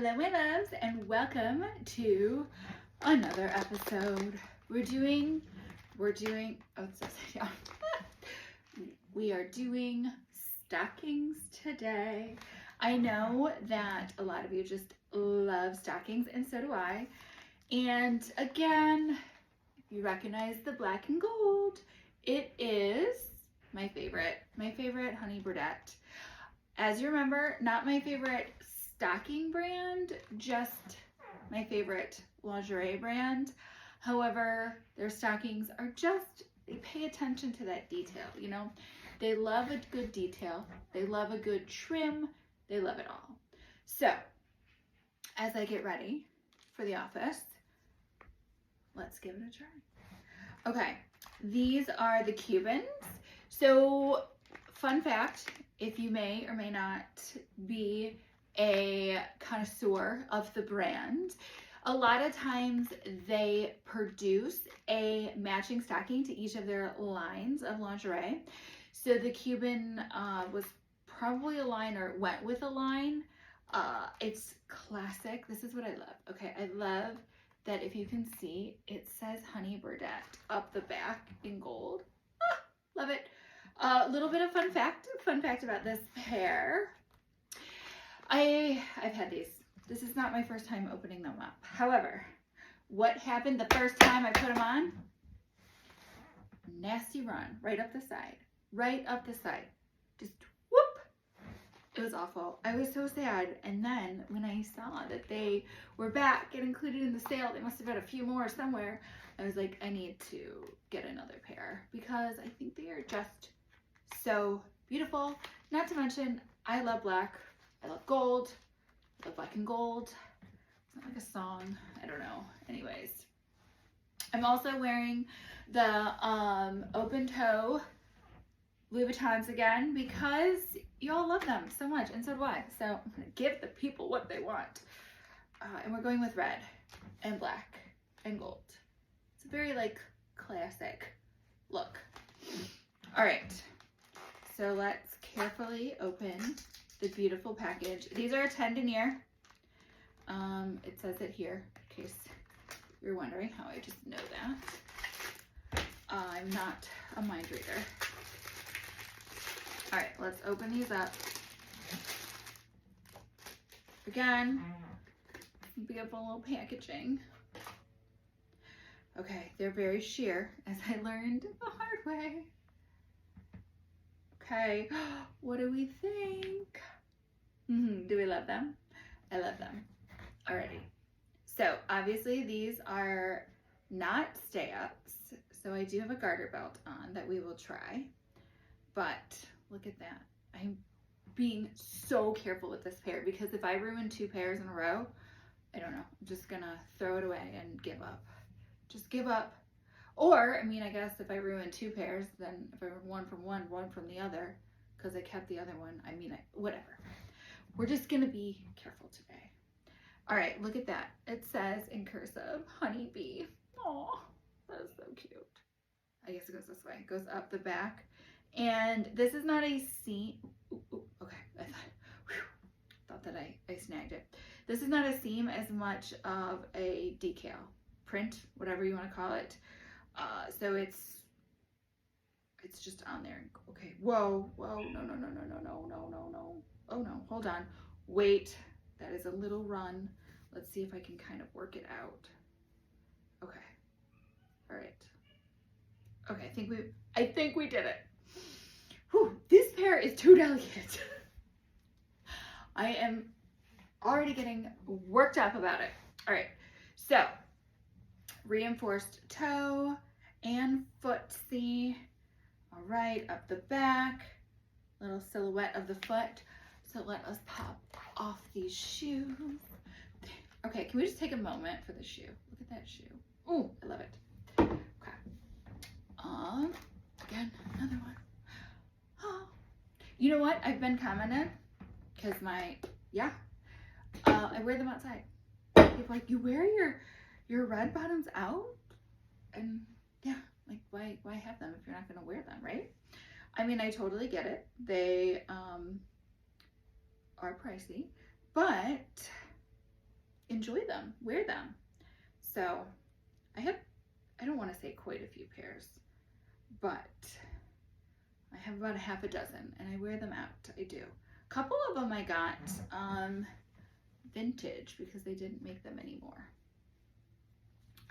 Hello, my loves, and welcome to another episode. We're doing, oh, it says it down. We are doing stockings today. I know that a lot of you just love stockings, and so do I. And again, you recognize the black and gold. It is my favorite Honey Birdette. As you remember, not my favorite stocking brand, just my favorite lingerie brand. However, their stockings are just, they pay attention to that detail, you know? They love a good detail. They love a good trim. They love it all. So, as I get ready for the office, let's give it a try. Okay, these are the Cubans. So, fun fact, if you may or may not be a connoisseur of the brand, a lot of times they produce a matching stocking to each of their lines of lingerie. So the Cuban was probably a line, or went with a line. It's classic. This is what I love. Okay, I love that if you can see, it says Honey Birdette up the back in gold. Ah, love it. A little bit of fun fact about this pair. I've had these. This is not my first time opening them up. However, what happened the first time I put them on? Nasty run right up the side. Just whoop. It was awful. I was so sad. And then when I saw that they were back and included in the sale, they must have had a few more somewhere. I was like, I need to get another pair because I think they are just so beautiful. Not to mention, I love black. I love gold. I love black and gold. It's not like a song. I don't know. Anyways, I'm also wearing the open toe Louis Vuittons again because y'all love them so much, and so do I. So I'm gonna give the people what they want. And we're going with red and black and gold. It's a very like classic look. All right. So let's carefully open the beautiful package. These are a 10 denier. It says it here, in case you're wondering how I just know that. I'm not a mind reader. All right, let's open these up. Again, beautiful little packaging. Okay, they're very sheer, as I learned the hard way. Okay, what do we think? Do we love them? I love them. Alrighty. So obviously these are not stay-ups. So I do have a garter belt on that we will try. But look at that. I'm being so careful with this pair because if I ruin 2 pairs in a row, I don't know. I'm just gonna throw it away and give up. Just give up. Or, I mean, I guess if I ruin 2 pairs, then if I ruin one from one from the other, because I kept the other one, I mean, whatever. We're just going to be careful today. All right, look at that. It says in cursive, Honey Bee. Aw, that is so cute. I guess it goes this way. It goes up the back. And this is not a seam. Okay, I thought that I snagged it. This is not a seam as much of a decal, print, whatever you want to call it. So it's just on there. Okay, whoa, no. Oh no, hold on. Wait, that is a little run. Let's see if I can kind of work it out. Okay, all right. Okay, I think we did it. Whew, this pair is too delicate. I am already getting worked up about it. All right, so reinforced toe and footsie. All right, up the back, little silhouette of the foot. So let us pop off these shoes. Okay, can we just take a moment for the shoe? Look at that shoe. Ooh, I love it. Okay. Again, another one. Oh, you know what? I've been commented because I wear them outside. People are like, you wear your red bottoms out? And yeah, like why have them if you're not gonna wear them, right? I mean, I totally get it. They are pricey, but enjoy them, wear them. So I don't want to say quite a few pairs, but I have about a half a dozen and I wear them out. I do. A couple of them I got vintage because they didn't make them anymore.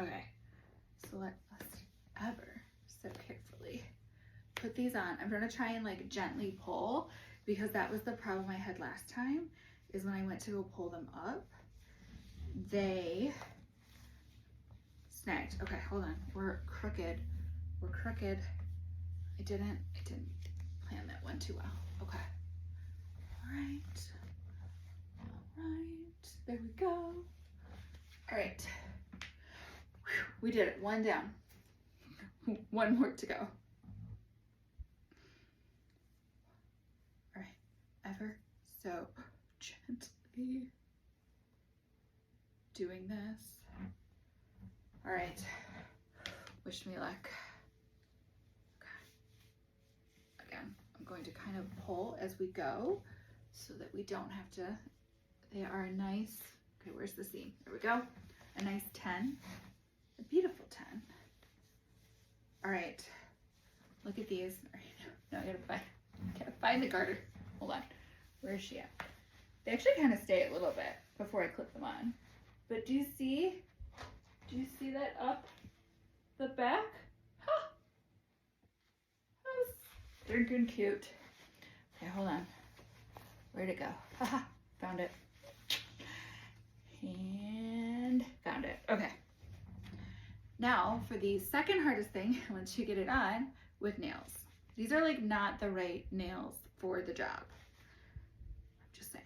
Okay, so let us ever so carefully put these on. I'm going to try and like gently pull, because that was the problem I had last time, is when I went to go pull them up, they snagged. Okay, hold on. We're crooked. We're crooked. I didn't plan that one too well. Okay. All right. All right. There we go. All right. Whew, we did it. One down. One more to go. All right. Ever so gently doing this. All right. Wish me luck. Okay. Again, I'm going to kind of pull as we go so that we don't have to. They are a nice, okay, where's the seam? There we go. A nice 10. A beautiful 10. All right. Look at these. All right. No, I gotta find the garter. Hold on. Where is she at? They actually kind of stay a little bit before I clip them on. But do you see that up the back? Huh. That was darn cute. Okay, hold on. Where'd it go? Haha, found it. And found it. Okay. Now for the second hardest thing, once you get it on, with nails. These are like not the right nails for the job. I'm just saying.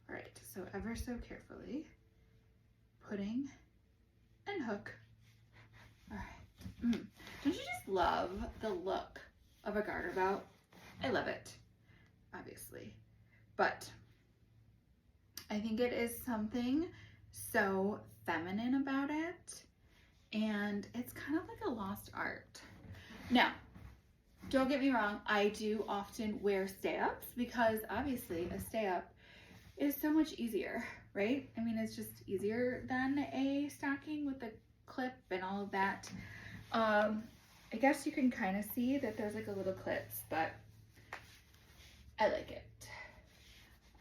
All right, so ever so carefully putting and hook. All right. Don't you just love the look of a garter belt? I love it, obviously, but I think it is something so feminine about it, and it's kind of like a lost art. Now, don't get me wrong, I do often wear stay-ups because obviously a stay-up is so much easier, right? I mean, it's just easier than a stocking with the clip and all of that. I guess you can kind of see that there's like a little clips, but I like it.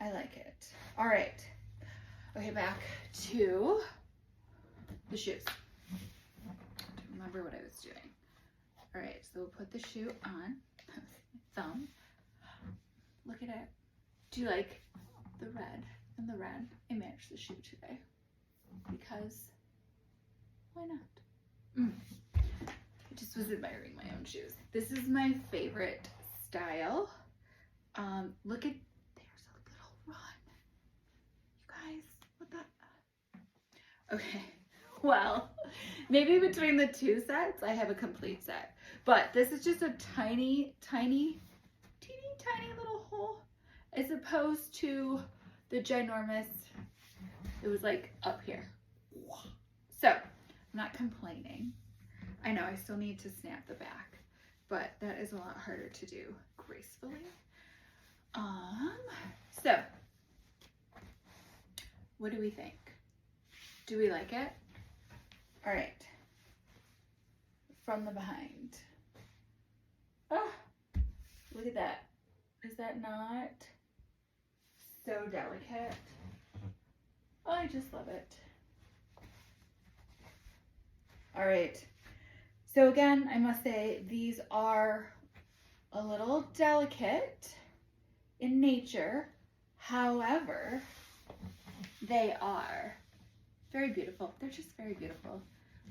I like it. All right. Okay, back to the shoes. I don't remember what I was doing. All right, so we'll put the shoe on. Thumb. Look at it. Do you like the red and the red? I matched the shoe today because why not? I just was admiring my own shoes. This is my favorite style. Look at, there's a little run. You guys, what the? Okay, well, maybe between the two sets, I have a complete set. But this is just a tiny, tiny, teeny tiny little hole as opposed to the ginormous, it was like up here. So, I'm not complaining. I know I still need to snap the back, but that is a lot harder to do gracefully. So, what do we think? Do we like it? All right. From the behind. Oh, look at that. Is that not so delicate? Oh, I just love it. All right. So again, I must say these are a little delicate in nature. However, they are very beautiful. They're just very beautiful.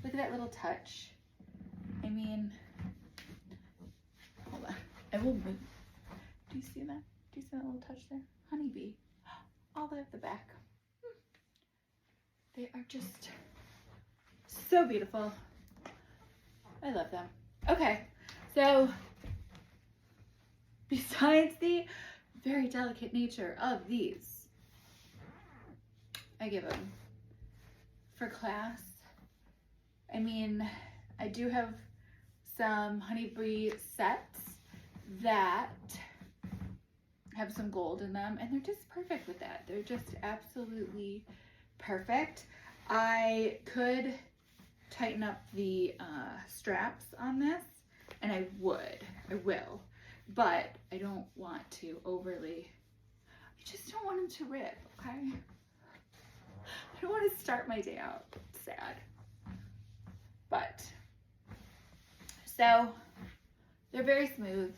Look at that little touch. I mean, hold on. I will move. Do you see that? Do you see that little touch there? Honeybee. All the way up the back. They are just so beautiful. I love them. Okay, so besides the very delicate nature of these, I give them for class. I mean, I do have some Honey Birdette sets that have some gold in them, and they're just perfect with that. They're just absolutely perfect. I could tighten up the straps on this, and I will, but I don't want to overly, I just don't want them to rip, okay? I don't want to start my day out sad. But, so, they're very smooth.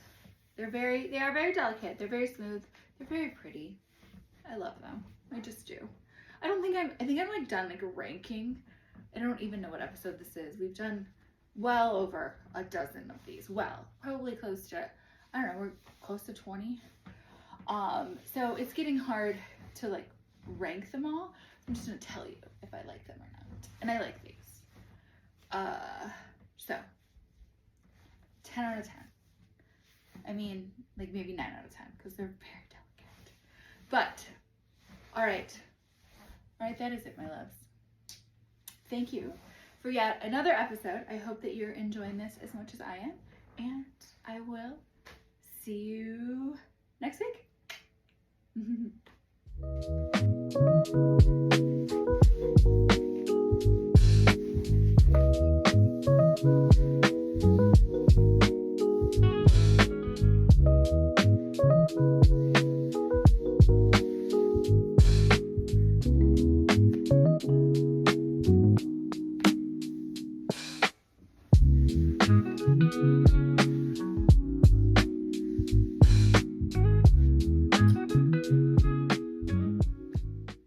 They are very delicate. They're very smooth. They're very pretty. I love them. I just do. I think I'm like done like ranking. I don't even know what episode this is. We've done well over a dozen of these. Well, probably close to, I don't know, we're close to 20. So it's getting hard to like rank them all. I'm just gonna tell you if I like them or not. And I like these. So 10 out of 10. I mean, like maybe 9 out of 10 because they're very delicate. But, all right, that is it, my loves. Thank you for yet another episode. I hope that you're enjoying this as much as I am, and I will see you next week.